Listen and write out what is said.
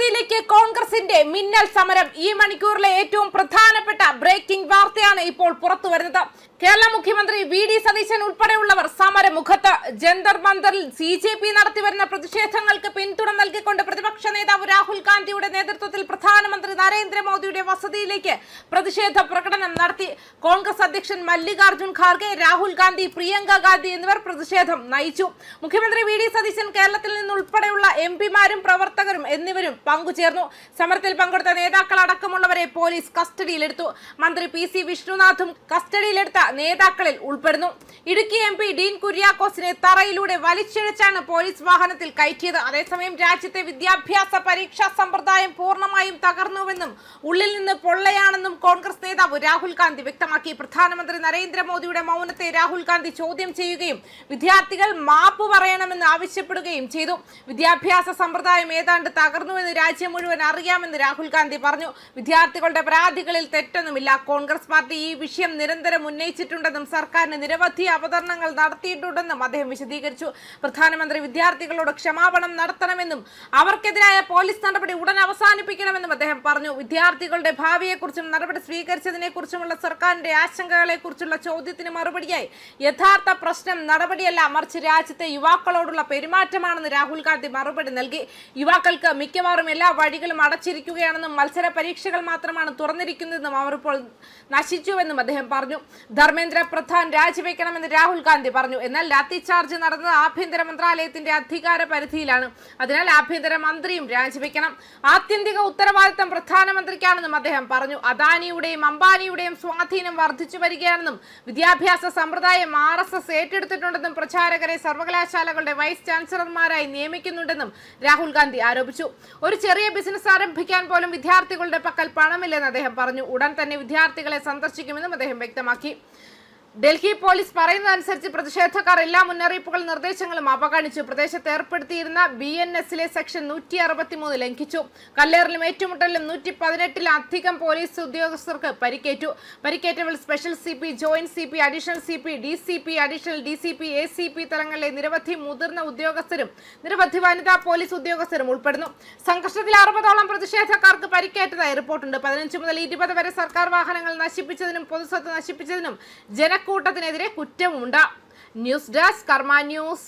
വസതിയിലേക്ക് കോൺഗ്രസിന്റെ മിന്നൽ സമരം. ഈ മണിക്കൂറിലെ ഏറ്റവും പ്രധാനപ്പെട്ട ബ്രേക്കിംഗ് വാർത്തയാണ് ഇപ്പോൾ പുറത്തു വരുന്നത്. കേരള മുഖ്യമന്ത്രി വി.ഡി. സതീശൻ ഉൾപ്പെടെയുള്ളവർ സമരമുഖത്ത്. ജന്തർ മന്ദറിൽ CJP നടത്തിവരുന്ന പ്രതിഷേധങ്ങൾക്ക് പിന്തുണ നൽകിക്കൊണ്ട് പ്രതിപക്ഷ നേതാവ് രാഹുൽ ഗാന്ധിയുടെ നേതൃത്വത്തിൽ പ്രധാനമന്ത്രി നരേന്ദ്രമോദിയുടെ വസതിയിലേക്ക് പ്രതിഷേധ പ്രകടനം നടത്തി. കോൺഗ്രസ് അധ്യക്ഷൻ മല്ലികാർജുൻ ഖാർഗെ, രാഹുൽ ഗാന്ധി, പ്രിയങ്ക ഗാന്ധി എന്നിവർ പ്രതിഷേധം നയിച്ചു. മുഖ്യമന്ത്രി വി.ഡി. സതീശൻ കേരളത്തിൽ നിന്നുൾപ്പെടെയുള്ള MP-മാരും പ്രവർത്തകരും എന്നിവരും പങ്കുചേർന്നു. സമരത്തിൽ പങ്കെടുത്ത നേതാക്കളടക്കമുള്ളവരെ പോലീസ് കസ്റ്റഡിയിലെടുത്തു. മന്ത്രി PC വിഷ്ണുനാഥും കസ്റ്റഡിയിലെടുത്ത നേതാക്കളിൽ ഉൾപ്പെടുന്നു. ഇടുക്കി MP ഡീൻ കുര്യാക്കോസിനെ തറയിലൂടെ വലിച്ചിഴച്ചാണ് പോലീസ് വാഹനത്തിൽ കയറ്റിയത്. അതേസമയം രാജ്യത്തെ വിദ്യാഭ്യാസ പരീക്ഷാ സമ്പ്രദായം പൂർണ്ണമായും തകർന്നുവെന്നും ഉള്ളിൽ നിന്ന് പൊള്ളയാണെന്നും കോൺഗ്രസ് നേതാവ് രാഹുൽ ഗാന്ധി വ്യക്തമാക്കി. പ്രധാനമന്ത്രി നരേന്ദ്രമോദിയുടെ മൗനത്തെ രാഹുൽ ഗാന്ധി ചോദ്യം ചെയ്യുകയും വിദ്യാർത്ഥികൾ മാപ്പ് പറയണമെന്ന് ആവശ്യപ്പെടുകയും ചെയ്തു. വിദ്യാഭ്യാസ സമ്പ്രദായം ഏതാണ്ട് തകർന്നുവെന്ന് രാജ്യം മുഴുവൻ അറിയാമെന്ന് രാഹുൽ ഗാന്ധി പറഞ്ഞു. വിദ്യാർത്ഥികളുടെ പരാതികളിൽ തെറ്റൊന്നുമില്ല. കോൺഗ്രസ് പാർട്ടി ഈ വിഷയം നിരന്തരം ഉന്നയിച്ചിട്ടുണ്ടെന്നും സർക്കാരിന് നിരവധി അവതരണങ്ങൾ നടത്തിയിട്ടുണ്ടെന്നും അദ്ദേഹം വിശദീകരിച്ചു. പ്രധാനമന്ത്രി വിദ്യാർത്ഥികളോട് ക്ഷമാപണം നടത്തണമെന്നും അവർക്കെതിരായ പോലീസ് നടപടി ഉടൻ അവസാനിപ്പിക്കണമെന്നും അദ്ദേഹം പറഞ്ഞു. വിദ്യാർത്ഥികളുടെ ഭാവിയെക്കുറിച്ചും നടപടി സ്വീകരിച്ചതിനെക്കുറിച്ചുമുള്ള സർക്കാരിന്റെ ആശങ്കകളെക്കുറിച്ചുള്ള ചോദ്യത്തിന് മറുപടിയായി യഥാർത്ഥ പ്രശ്നം നടപടിയല്ല, മറിച്ച് രാജ്യത്തെ യുവാക്കളോടുള്ള പെരുമാറ്റമാണെന്ന് രാഹുൽ ഗാന്ധി മറുപടി നൽകി. യുവാക്കൾക്ക് മിക്കവാറും എല്ലാ വഴികളും അടച്ചിരിക്കുകയാണെന്നും മത്സര പരീക്ഷകൾ മാത്രമാണ് തുറന്നിരിക്കുന്നതെന്നും അവർ ഇപ്പോൾ നശിച്ചുവെന്നും അദ്ദേഹം പറഞ്ഞു. ധർമ്മേന്ദ്ര പ്രധാൻ രാജിവെക്കണമെന്ന് രാഹുൽ ഗാന്ധി പറഞ്ഞു. എന്നാൽ ലാത്തി ചാർജ് നടന്നത് ആഭ്യന്തര മന്ത്രാലയത്തിന്റെ അധികാര പരിധിയിലാണ്. അതിനാൽ ആഭ്യന്തര മന്ത്രിയും രാജിവെക്കണം. ആത്യന്തിക ഉത്തരവാദിത്തം പ്രധാനമന്ത്രിക്കാണെന്നും അദ്ദേഹം പറഞ്ഞു. അദാനിയുടെയും അംബാനിയുടെയും സ്വാധീനം വർദ്ധിച്ചു വരികയാണെന്നും വിദ്യാഭ്യാസ സമ്പ്രദായം RSS ഏറ്റെടുത്തിട്ടുണ്ടെന്നും പ്രചാരകരെ സർവകലാശാലകളുടെ വൈസ് ചാൻസലർമാരായി നിയമിക്കുന്നുണ്ടെന്നും രാഹുൽ ഗാന്ധി ആരോപിച്ചു. ഒരു ചെറിയ ബിസിനസ് ആരംഭിക്കാൻ പോലും വിദ്യാർത്ഥികളുടെ പക്കൽ പണമില്ലെന്ന് അദ്ദേഹം പറഞ്ഞു. ഉടൻ തന്നെ വിദ്യാർത്ഥികളെ സന്ദർശിക്കുമെന്നും അദ്ദേഹം വ്യക്തമാക്കി. ഡൽഹി പോലീസ് പറയുന്നതനുസരിച്ച് പ്രതിഷേധക്കാർ എല്ലാ മുന്നറിയിപ്പുകളും നിർദ്ദേശങ്ങളും അവഗണിച്ചു. പ്രദേശത്ത് ഏർപ്പെടുത്തിയിരുന്ന BNS-ലെ സെക്ഷൻ 163 ലംഘിച്ചു. കല്ലേറിലും ഏറ്റുമുട്ടലിലും 118-ലധികം പോലീസ് ഉദ്യോഗസ്ഥർക്ക് പരിക്കേറ്റു. പരിക്കേറ്റവരിൽ special CP, joint CP, additional CP, DCP, additional DCP, ACP തലങ്ങളിലെ നിരവധി മുതിർന്ന ഉദ്യോഗസ്ഥരും നിരവധി വനിതാ പോലീസ് ഉദ്യോഗസ്ഥരും ഉൾപ്പെടുന്നു. സംഘർഷത്തിൽ 60ഓളം പ്രതിഷേധക്കാർക്ക് പരിക്കേറ്റതായി റിപ്പോർട്ടുണ്ട്. 15 മുതൽ 20 വരെ സർക്കാർ വാഹനങ്ങൾ നശിപ്പിച്ചതിനും പൊതുസ്വത്ത് നശിപ്പിച്ചതിനും കൂട്ടത്തിനെതിരെ കുറ്റമുണ്ട്. ന്യൂസ് ഡെസ്ക് കർമ്മ ന്യൂസ്.